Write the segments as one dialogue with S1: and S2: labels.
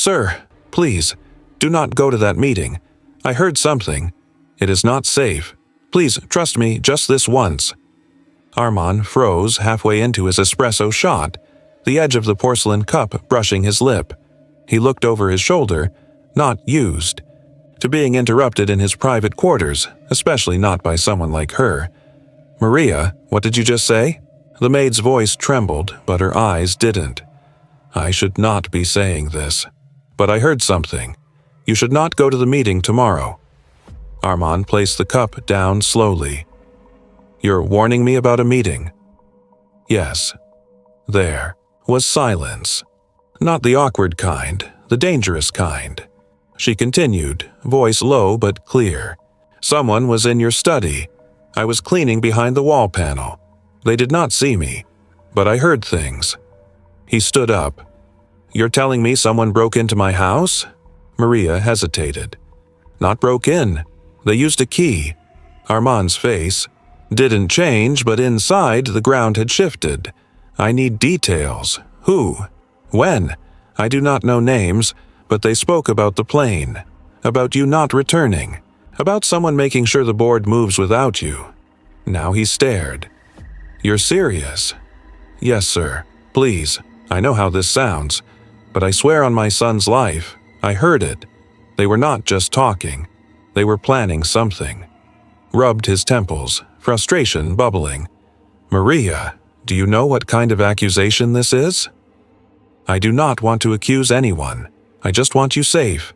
S1: Sir, please, do not go to that meeting. I heard something. It is not safe. Please trust me just this once." Armand froze halfway into his espresso shot, the edge of the porcelain cup brushing his lip. He looked over his shoulder, not used to being interrupted in his private quarters, especially not by someone like her. "Maria, what did you just say?" The maid's voice trembled, but her eyes didn't. "I should not be saying this, but I heard something. You should not go to the meeting tomorrow." Armand placed the cup down slowly. "You're warning me about a meeting?" "Yes." There was silence. Not the awkward kind, the dangerous kind. She continued, voice low but clear. "Someone was in your study. I was cleaning behind the wall panel. They did not see me, but I heard things." He stood up. "You're telling me someone broke into my house?" Maria hesitated. "Not broke in. They used a key." Armand's face didn't change, but inside the ground had shifted. "I need details. Who? When? I do not know names, but they spoke about the plane, about you not returning, about someone making sure the board moves without you." Now he stared. "You're serious?" "Yes, sir. Please. I know how this sounds, but I swear on my son's life, I heard it. They were not just talking. They were planning something." Rubbed his temples, frustration bubbling. "Maria, do you know what kind of accusation this is?" "I do not want to accuse anyone. I just want you safe."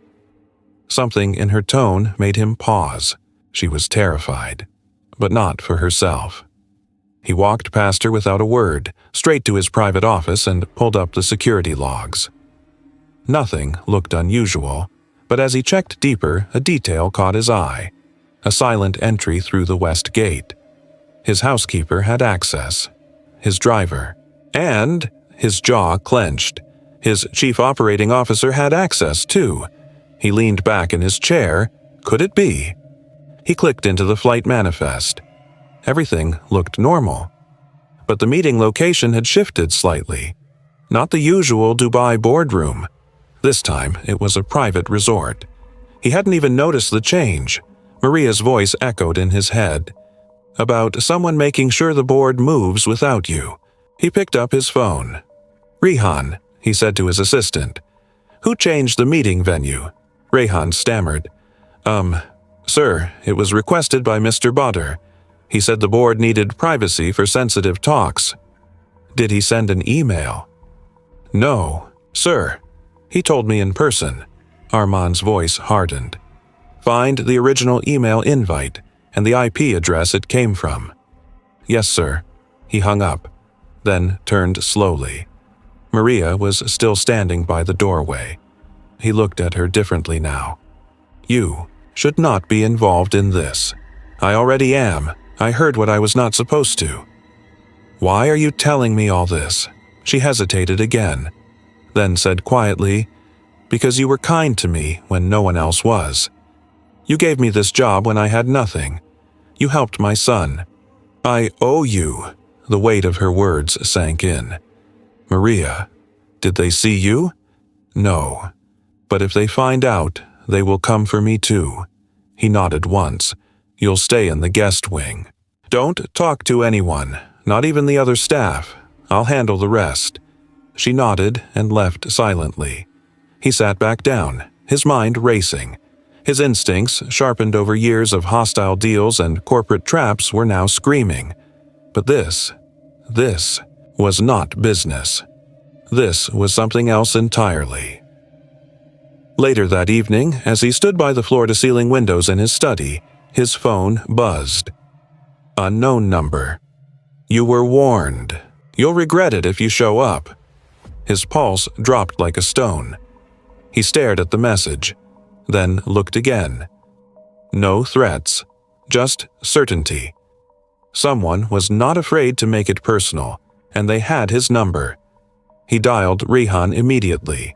S1: Something in her tone made him pause. She was terrified, but not for herself. He walked past her without a word, straight to his private office and pulled up the security logs. Nothing looked unusual, but as he checked deeper, a detail caught his eye. A silent entry through the west gate. His housekeeper had access. His driver. And his jaw clenched. His chief operating officer had access, too. He leaned back in his chair. Could it be? He clicked into the flight manifest. Everything looked normal. But the meeting location had shifted slightly. Not the usual Dubai boardroom. This time, it was a private resort. He hadn't even noticed the change. Maria's voice echoed in his head. "About someone making sure the board moves without you." He picked up his phone. "Rehan," he said to his assistant. "Who changed the meeting venue?" Rehan stammered. Sir, it was requested by Mr. Badr. He said the board needed privacy for sensitive talks." "Did he send an email?" "No, sir. He told me in person." Armand's voice hardened. "Find the original email invite and the IP address it came from." "Yes, sir." He hung up, then turned slowly. Maria was still standing by the doorway. He looked at her differently now. "You should not be involved in this. I already am. I heard what I was not supposed to." "Why are you telling me all this?" She hesitated again, then said quietly, "Because you were kind to me when no one else was. You gave me this job when I had nothing. You helped my son. I owe you." The weight of her words sank in. "Maria, did they see you?" "No. But if they find out, they will come for me too." He nodded once. "You'll stay in the guest wing. Don't talk to anyone, not even the other staff. I'll handle the rest." She nodded and left silently. He sat back down, his mind racing. His instincts, sharpened over years of hostile deals and corporate traps, were now screaming. But this was not business. This was something else entirely. Later that evening, as he stood by the floor-to-ceiling windows in his study, his phone buzzed. Unknown number. "You were warned. You'll regret it if you show up." His pulse dropped like a stone. He stared at the message, then looked again. No threats, just certainty. Someone was not afraid to make it personal, and they had his number. He dialed Rehan immediately.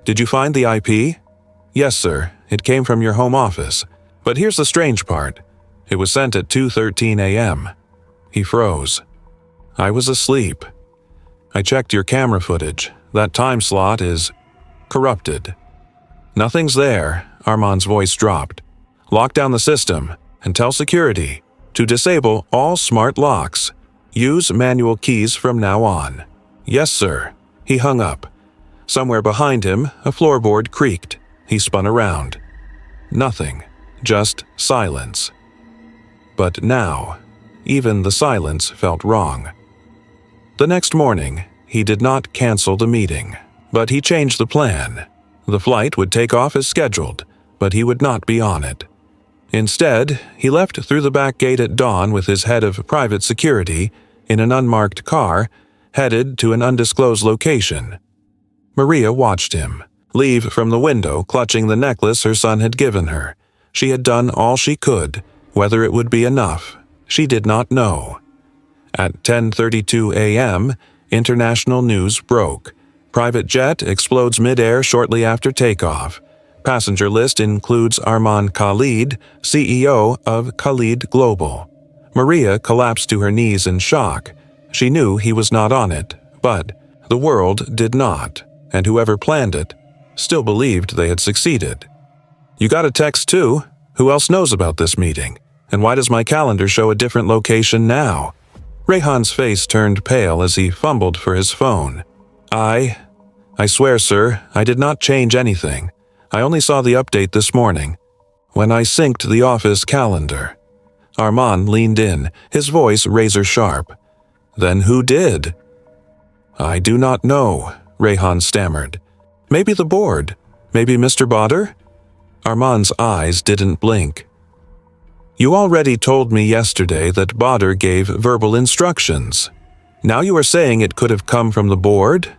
S1: "Did you find the IP?" "Yes, sir. It came from your home office. But here's the strange part. It was sent at 2:13 a.m. He froze. "I was asleep. I checked your camera footage. That time slot is..." corrupted. "Nothing's there," Armand's voice dropped. "Lock down the system and tell security to disable all smart locks. Use manual keys from now on." "Yes, sir." He hung up. Somewhere behind him, a floorboard creaked. He spun around. Nothing, just silence. But now, even the silence felt wrong. The next morning, he did not cancel the meeting, but he changed the plan. The flight would take off as scheduled, but he would not be on it. Instead, he left through the back gate at dawn with his head of private security in an unmarked car, headed to an undisclosed location. Maria watched him leave from the window, clutching the necklace her son had given her. She had done all she could. Whether it would be enough, she did not know. At 10:32 a.m., international news broke. Private jet explodes mid-air shortly after takeoff. Passenger list includes Armand Khalid, CEO of Khalid Global. Maria collapsed to her knees in shock. She knew he was not on it, but the world did not, and whoever planned it still believed they had succeeded. "You got a text too? Who else knows about this meeting? And why does my calendar show a different location now?" Rehan's face turned pale as he fumbled for his phone. I swear, sir, I did not change anything. I only saw the update this morning, when I synced the office calendar." Armand leaned in, his voice razor-sharp. "Then who did?" "I do not know," Rehan stammered. "Maybe the board. Maybe Mr. Botter?" Armand's eyes didn't blink. "You already told me yesterday that Botter gave verbal instructions. Now you are saying it could have come from the board?"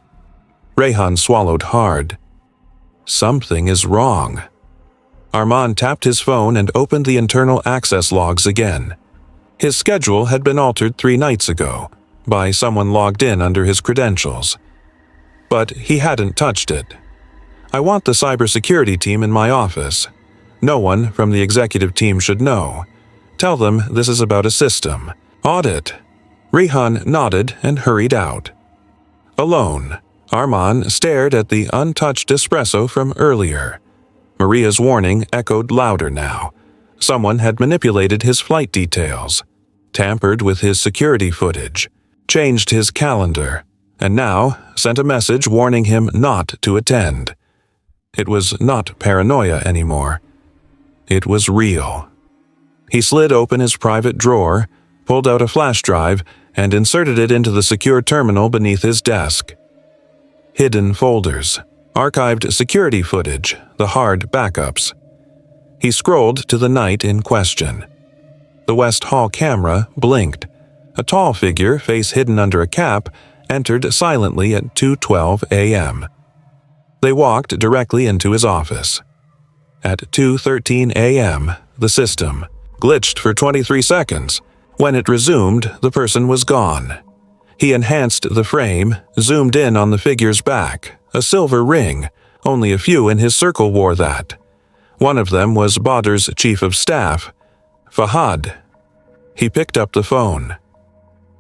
S1: Rehan swallowed hard. Something is wrong. Armand tapped his phone and opened the internal access logs again. His schedule had been altered 3 nights ago by someone logged in under his credentials. But he hadn't touched it. "I want the cybersecurity team in my office. No one from the executive team should know. Tell them this is about a system audit." Rehan nodded and hurried out. Alone, Armand stared at the untouched espresso from earlier. Maria's warning echoed louder now. Someone had manipulated his flight details, tampered with his security footage, changed his calendar, and now sent a message warning him not to attend. It was not paranoia anymore. It was real. He slid open his private drawer, pulled out a flash drive, and inserted it into the secure terminal beneath his desk. Hidden folders, archived security footage, the hard backups. He scrolled to the night in question. The West Hall camera blinked. A tall figure, face hidden under a cap, entered silently at 2:12 a.m. They walked directly into his office. At 2:13 a.m., the system glitched for 23 seconds. When it resumed, the person was gone. He enhanced the frame, zoomed in on the figure's back, a silver ring. Only a few in his circle wore that. One of them was Botter's chief of staff, Fahad. He picked up the phone.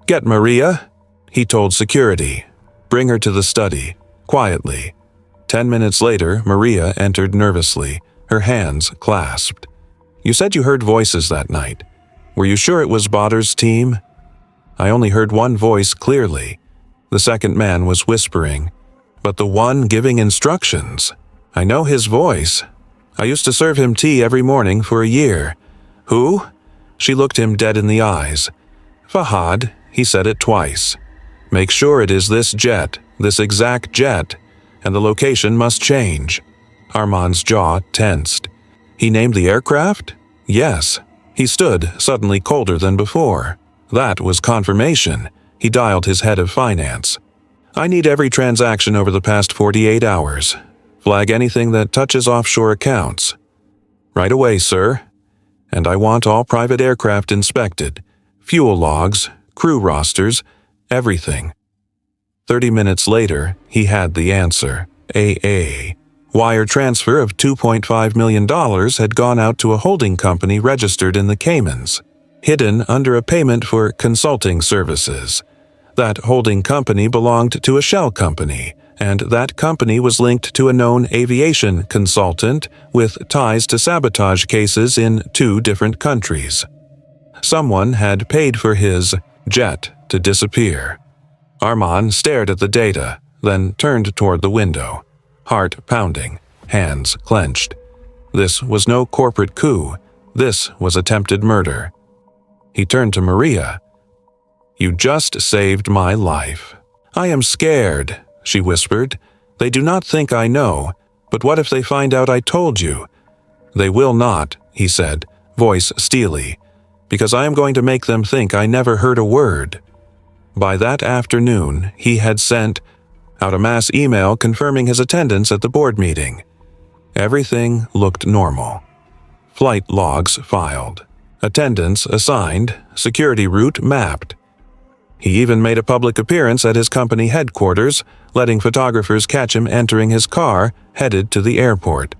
S1: "Get Maria," he told security. "Bring her to the study, quietly." 10 minutes later, Maria entered nervously, her hands clasped. "You said you heard voices that night. Were you sure it was Botter's team?" "I only heard one voice clearly." The second man was whispering. "But the one giving instructions? I know his voice. I used to serve him tea every morning for a year." "Who?" She looked him dead in the eyes. "Fahad," he said it twice. "Make sure it is this jet, this exact jet, and the location must change." Armand's jaw tensed. "He named the aircraft?" "Yes." He stood, suddenly colder than before. That was confirmation. He dialed his head of finance. "I need every transaction over the past 48 hours. Flag anything that touches offshore accounts." "Right away, sir. And I want all private aircraft inspected. Fuel logs, crew rosters, everything." 30 minutes later, he had the answer. AA. Wire transfer of $2.5 million had gone out to a holding company registered in the Caymans, hidden under a payment for consulting services. That holding company belonged to a shell company, and that company was linked to a known aviation consultant with ties to sabotage cases in 2 different countries. Someone had paid for his jet to disappear. Armand stared at the data, then turned toward the window, heart pounding, hands clenched. This was no corporate coup. This was attempted murder. He turned to Maria. "You just saved my life." "I am scared," she whispered. "They do not think I know, but what if they find out I told you?" "They will not," he said, voice steely, "because I am going to make them think I never heard a word." By that afternoon, he had sent out a mass email confirming his attendance at the board meeting. Everything looked normal. Flight logs filed, attendance assigned, security route mapped. He even made a public appearance at his company headquarters, letting photographers catch him entering his car headed to the airport.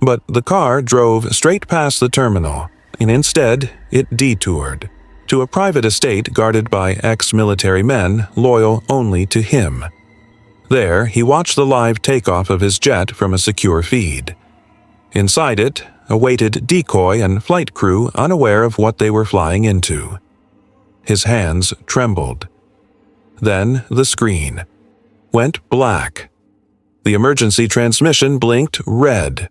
S1: But the car drove straight past the terminal, and instead it detoured to a private estate guarded by ex-military men loyal only to him. There, he watched the live takeoff of his jet from a secure feed. Inside it, awaited decoy and flight crew unaware of what they were flying into. His hands trembled. Then the screen went black. The emergency transmission blinked red.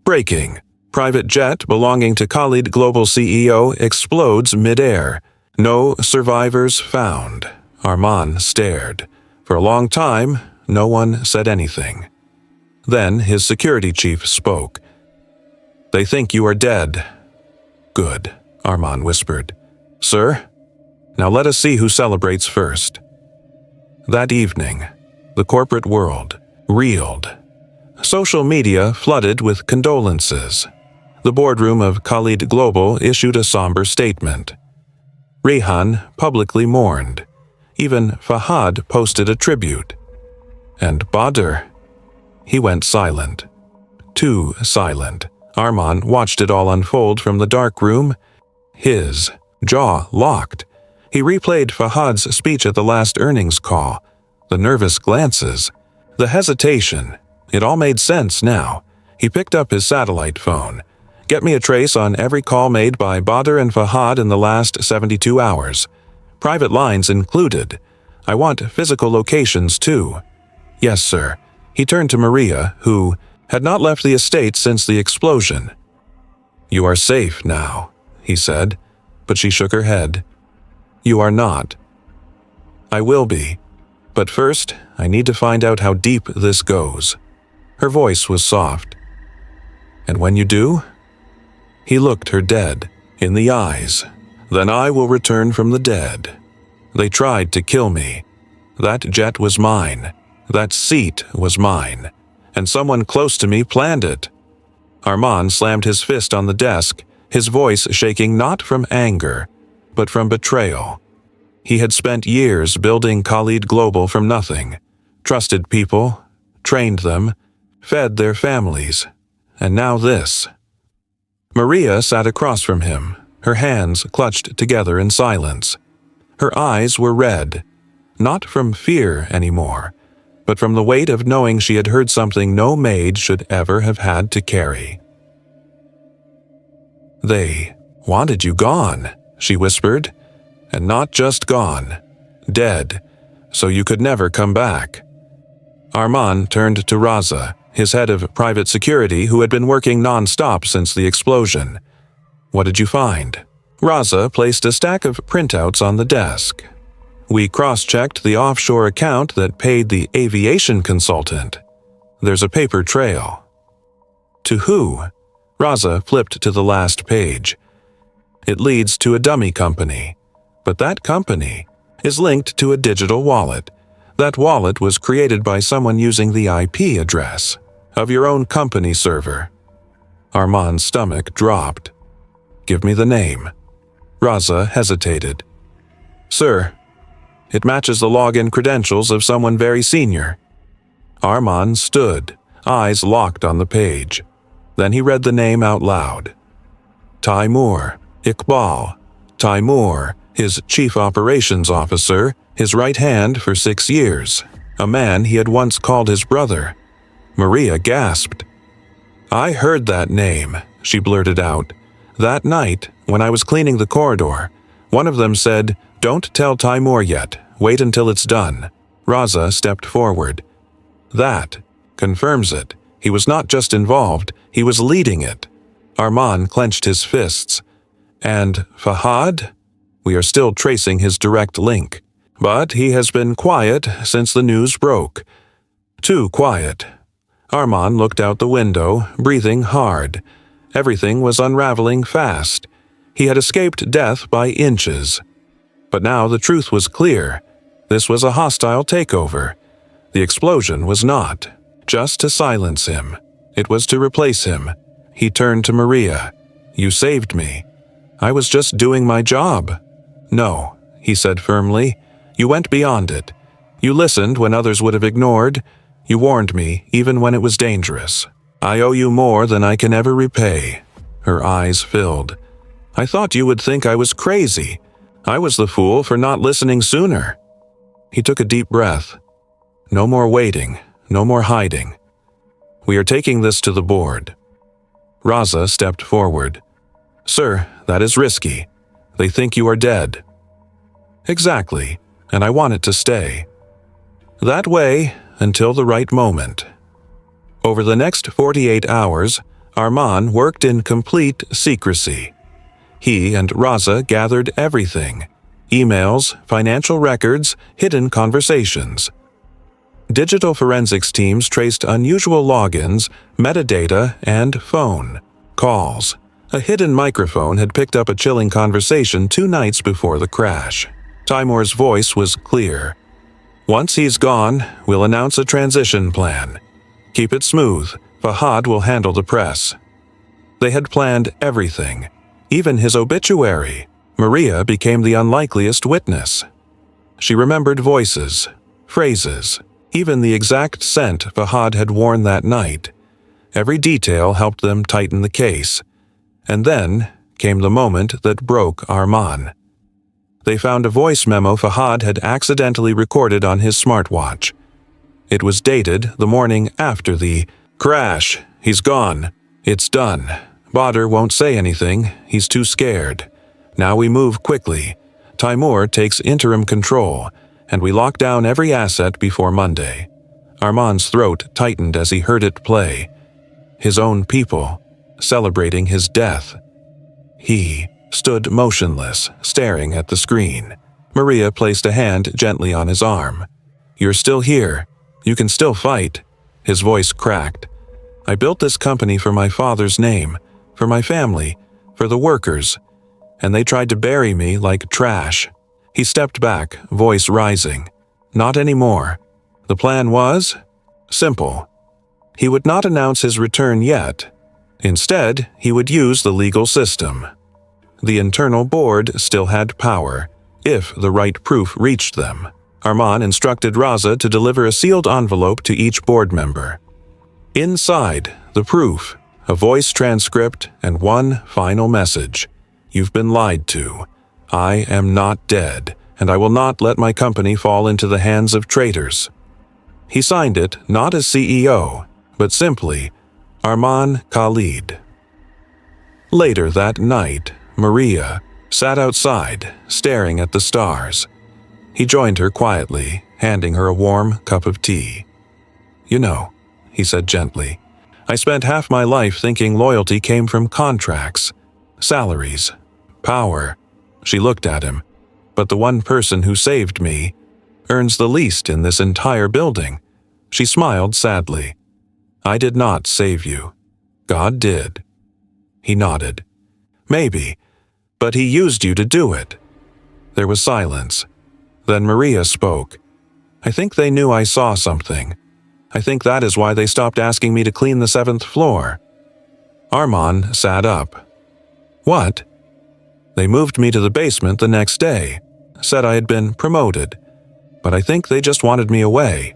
S1: Breaking. Private jet belonging to Khalid Global CEO explodes mid-air. No survivors found. Armand stared. For a long time, no one said anything. Then his security chief spoke. "They think you are dead." "Good," Armand whispered. "Sir, now let us see who celebrates first." That evening, the corporate world reeled. Social media flooded with condolences. The boardroom of Khalid Global issued a somber statement. Rehan publicly mourned. Even Fahad posted a tribute. And Badr, he went silent. Too silent. Armand watched it all unfold from the dark room, his jaw locked. He replayed Fahad's speech at the last earnings call. The nervous glances, the hesitation. It all made sense now. He picked up his satellite phone. "Get me a trace on every call made by Badr and Fahad in the last 72 hours. Private lines included. I want physical locations too." "Yes, sir." He turned to Maria, who had not left the estate since the explosion. "You are safe now," he said, but she shook her head. "You are not." "I will be. But first, I need to find out how deep this goes." Her voice was soft. "And when you do?" He looked her dead in the eyes. "Then I will return from the dead. They tried to kill me. That jet was mine. That seat was mine. And someone close to me planned it." Armand slammed his fist on the desk, his voice shaking not from anger, but from betrayal. He had spent years building Khalid Global from nothing, trusted people, trained them, fed their families, and now this. Maria sat across from him, her hands clutched together in silence. Her eyes were red, not from fear anymore, but from the weight of knowing she had heard something no maid should ever have had to carry. "They wanted you gone," she whispered, "and not just gone, dead, so you could never come back." Armand turned to Raza, his head of private security who had been working non-stop since the explosion. "What did you find?" Raza placed a stack of printouts on the desk. "We cross-checked the offshore account that paid the aviation consultant. There's a paper trail." "To who?" Raza flipped to the last page. "It leads to a dummy company. But that company is linked to a digital wallet. That wallet was created by someone using the IP address of your own company server." Armand's stomach dropped. "Give me the name." Raza hesitated. "Sir, it matches the login credentials of someone very senior." Armand stood, eyes locked on the page. Then he read the name out loud. Taimur, Iqbal. Taimur, his chief operations officer, his right hand for 6 years. a man he had once called his brother. Maria gasped. "I heard that name," she blurted out. "That night, when I was cleaning the corridor, one of them said, 'Don't tell Timur yet. Wait until it's done.'" Raza stepped forward. "That confirms it. He was not just involved, he was leading it." Arman clenched his fists. "And Fahad? We are still tracing his direct link. But he has been quiet since the news broke. Too quiet." Arman looked out the window, breathing hard. Everything was unraveling fast. He had escaped death by inches. But now the truth was clear. This was a hostile takeover. The explosion was not just to silence him. It was to replace him. He turned to Maria. "You saved me. I was just doing my job." "No," he said firmly. "You went beyond it. You listened when others would have ignored. You warned me even when it was dangerous. I owe you more than I can ever repay." Her eyes filled. "I thought you would think I was crazy. I was the fool for not listening sooner." He took a deep breath. "No more waiting, no more hiding. We are taking this to the board." Raza stepped forward. "Sir, that is risky. They think you are dead." "Exactly, and I want it to stay that way until the right moment." Over the next 48 hours, Arman worked in complete secrecy. He and Raza gathered everything: emails, financial records, hidden conversations. Digital forensics teams traced unusual logins, metadata, and phone calls. A hidden microphone had picked up a chilling conversation 2 nights before the crash. Timur's voice was clear. "Once he's gone, we'll announce a transition plan. Keep it smooth. Fahad will handle the press." They had planned everything, even his obituary. Maria became the unlikeliest witness. She remembered voices, phrases, even the exact scent Fahad had worn that night. Every detail helped them tighten the case. And then came the moment that broke Arman. They found a voice memo Fahad had accidentally recorded on his smartwatch. It was dated the morning after the crash. "He's gone. It's done. Badr won't say anything. He's too scared. Now we move quickly. Timur takes interim control, and we lock down every asset before Monday." Arman's throat tightened as he heard it play. His own people, celebrating his death. He stood motionless, staring at the screen. Maria placed a hand gently on his arm. "You're still here. You can still fight." His voice cracked. "I built this company for my father's name, for my family, for the workers, and they tried to bury me like trash." He stepped back, voice rising. "Not anymore. The plan was simple. He would not announce his return yet. Instead, he would use the legal system. The internal board still had power, if the right proof reached them. Arman instructed Raza to deliver a sealed envelope to each board member. Inside, the proof, a voice transcript, and one final message. "You've been lied to. I am not dead, and I will not let my company fall into the hands of traitors." He signed it not as CEO, but simply Arman Khalid. Later that night, Maria sat outside, staring at the stars. He joined her quietly, handing her a warm cup of tea. "You know," he said gently, "I spent half my life thinking loyalty came from contracts, salaries, power." She looked at him. "But the one person who saved me earns the least in this entire building." She smiled sadly. "I did not save you. God did." He nodded. "Maybe, but he used you to do it." There was silence. Then Maria spoke. "I think they knew I saw something. I think that is why they stopped asking me to clean the 7th floor." Arman sat up. "What?" "They moved me to the basement the next day, said I had been promoted, but I think they just wanted me away."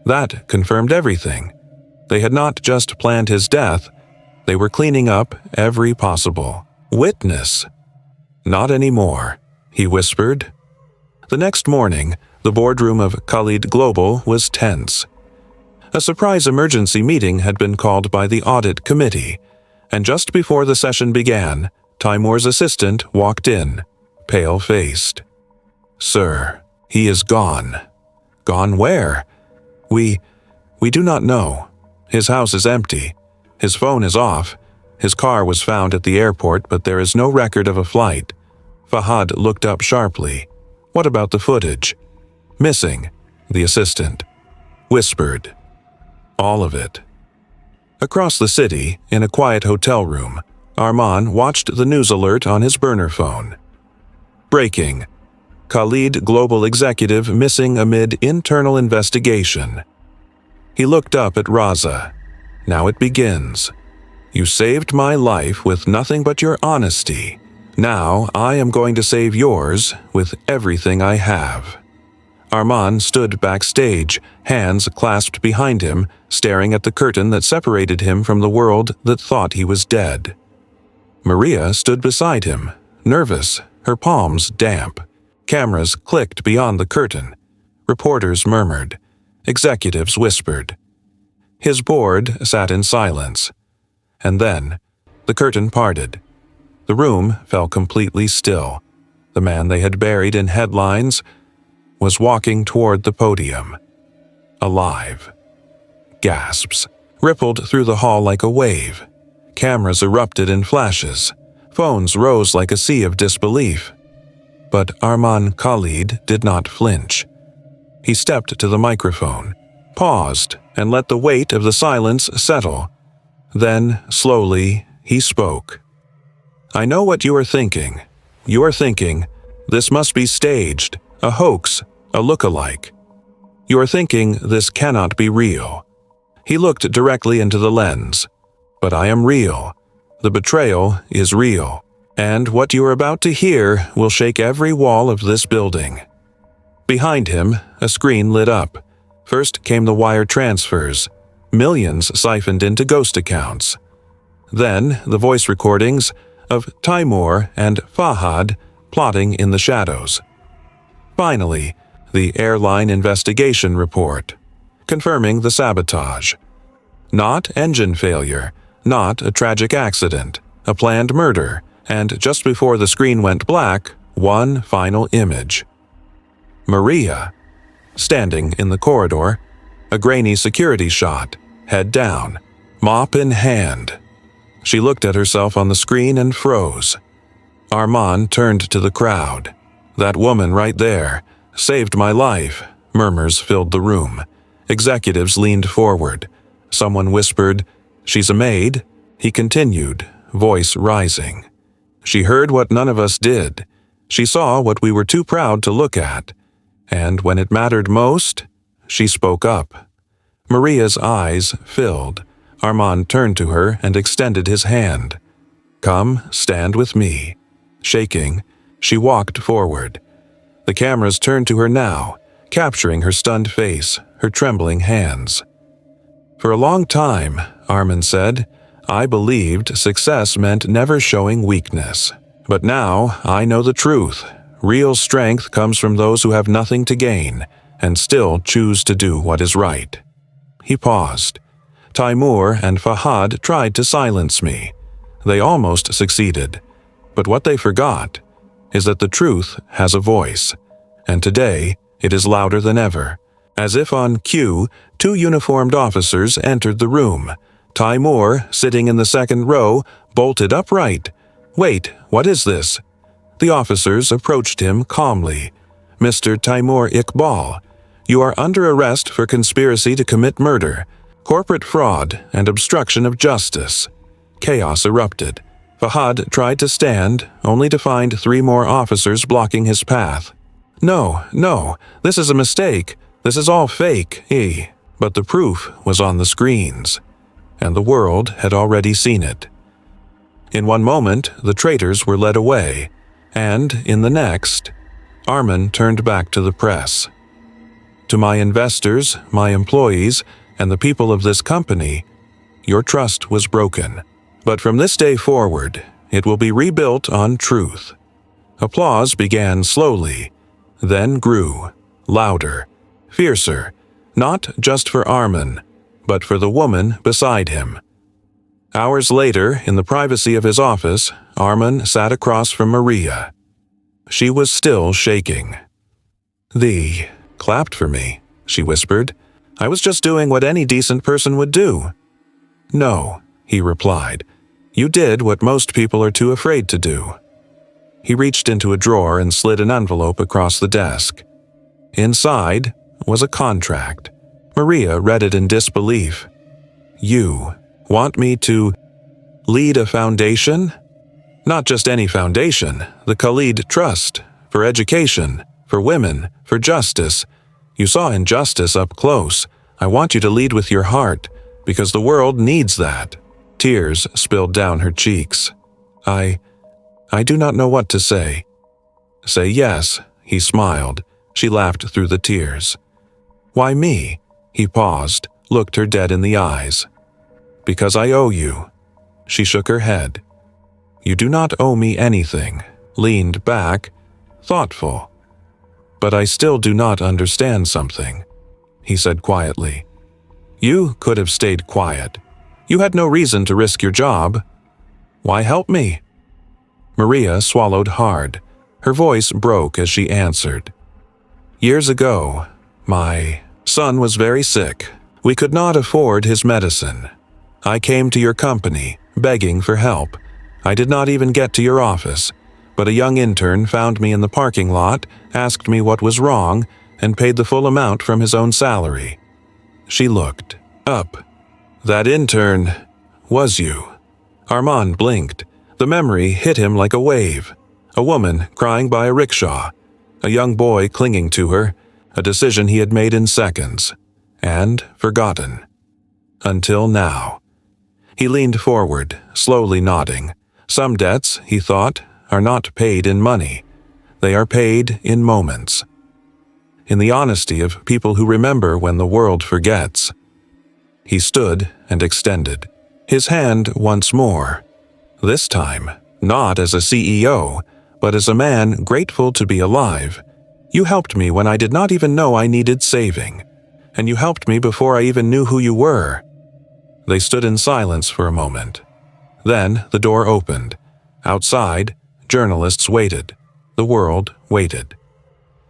S1: That confirmed everything. They had not just planned his death, they were cleaning up every possible witness. "Not anymore," he whispered. The next morning, The boardroom of Khalid Global was tense. A surprise emergency meeting had been called by the audit committee, and just before the session began, Timur's assistant walked in, pale-faced. "Sir, he is gone." "Gone where?" We do not know. His house is empty. His phone is off. His car was found at the airport, but there is no record of a flight." Fahad looked up sharply. "What about the footage?" "Missing," the assistant whispered. "All of it." Across the city, in a quiet hotel room, Arman watched the news alert on his burner phone. Breaking. Khalid Global Executive missing amid internal investigation. He looked up at Raza. "Now it begins. You saved my life with nothing but your honesty. Now I am going to save yours with everything I have." Arman stood backstage, hands clasped behind him, staring at the curtain that separated him from the world that thought he was dead. Maria stood beside him, nervous, her palms damp. Cameras clicked beyond the curtain. Reporters murmured. Executives whispered. His board sat in silence. And then, the curtain parted. The room fell completely still. The man they had buried in headlines was walking toward the podium. Alive. Gasps rippled through the hall like a wave. Cameras erupted in flashes. Phones rose like a sea of disbelief. But Arman Khalid did not flinch. He stepped to the microphone, paused, and let the weight of the silence settle. Then, slowly, he spoke. "I know what you are thinking. You are thinking, this must be staged, a hoax, a look-alike. You are thinking this cannot be real." He looked directly into the lens. "But I am real. The betrayal is real. And what you are about to hear will shake every wall of this building." Behind him, a screen lit up. First came the wire transfers, millions siphoned into ghost accounts. Then the voice recordings of Timur and Fahad plotting in the shadows. Finally, the airline investigation report, confirming the sabotage. Not engine failure, not a tragic accident, a planned murder, and just before the screen went black, one final image. Maria, standing in the corridor, a grainy security shot, head down, mop in hand. She looked at herself on the screen and froze. Arman turned to the crowd. "That woman right there saved my life," murmurs filled the room. Executives leaned forward. Someone whispered, "She's a maid." He continued, voice rising. "She heard what none of us did. She saw what we were too proud to look at. And when it mattered most, she spoke up." Maria's eyes filled. Arman turned to her and extended his hand. "Come, stand with me." Shaking, she walked forward. The cameras turned to her now, capturing her stunned face, her trembling hands. "For a long time," Arman said, "I believed success meant never showing weakness. But now I know the truth. Real strength comes from those who have nothing to gain and still choose to do what is right." He paused. "Timur and Fahad tried to silence me. They almost succeeded. But what they forgot is that the truth has a voice, and today it is louder than ever." As if on cue, two uniformed officers entered the room. Timur, sitting in the second row, bolted upright. "Wait, what is this?" The officers approached him calmly. "Mr. Timur Iqbal, you are under arrest for conspiracy to commit murder, corporate fraud, and obstruction of justice." Chaos erupted. Fahad tried to stand, only to find 3 more officers blocking his path. No, this is a mistake. This is all fake, But the proof was on the screens, and the world had already seen it. In one moment, the traitors were led away, and in the next, Arman turned back to the press. "To my investors, my employees, and the people of this company, your trust was broken. But from this day forward, it will be rebuilt on truth." Applause began slowly, then grew, louder, fiercer, not just for Armin, but for the woman beside him. Hours later, in the privacy of his office, Armin sat across from Maria. She was still shaking. "Thee clapped for me," she whispered. "I was just doing what any decent person would do." "No," he replied. "You did what most people are too afraid to do." He reached into a drawer and slid an envelope across the desk. Inside was a contract. Maria read it in disbelief. "You want me to lead a foundation? Not just any foundation, the Khalid Trust, for education, for women, for justice. You saw injustice up close. I want you to lead with your heart, because the world needs that." Tears spilled down her cheeks. I do not know what to say." "Say yes," he smiled. She laughed through the tears. "Why me?" He paused, looked her dead in the eyes. "Because I owe you." She shook her head. "You do not owe me anything," leaned back, thoughtful. "But I still do not understand something," he said quietly. "You could have stayed quiet. You had no reason to risk your job. Why help me?" Maria swallowed hard. Her voice broke as she answered. "Years ago, my son was very sick. We could not afford his medicine. I came to your company, begging for help. I did not even get to your office, but a young intern found me in the parking lot, asked me what was wrong, and paid the full amount from his own salary." She looked up. "That intern was you." Armand blinked. The memory hit him like a wave. A woman crying by a rickshaw, a young boy clinging to her, a decision he had made in seconds, and forgotten. Until now. He leaned forward, slowly nodding. Some debts, he thought, are not paid in money. They are paid in moments. In the honesty of people who remember when the world forgets. He stood and extended, his hand once more. This time, not as a CEO, but as a man grateful to be alive. "You helped me when I did not even know I needed saving. And you helped me before I even knew who you were." They stood in silence for a moment. Then the door opened. Outside, journalists waited. The world waited.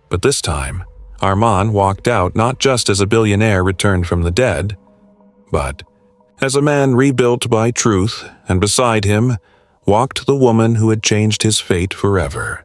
S1: But this time, Armand walked out not just as a billionaire returned from the dead, but as a man rebuilt by truth, and beside him walked the woman who had changed his fate forever.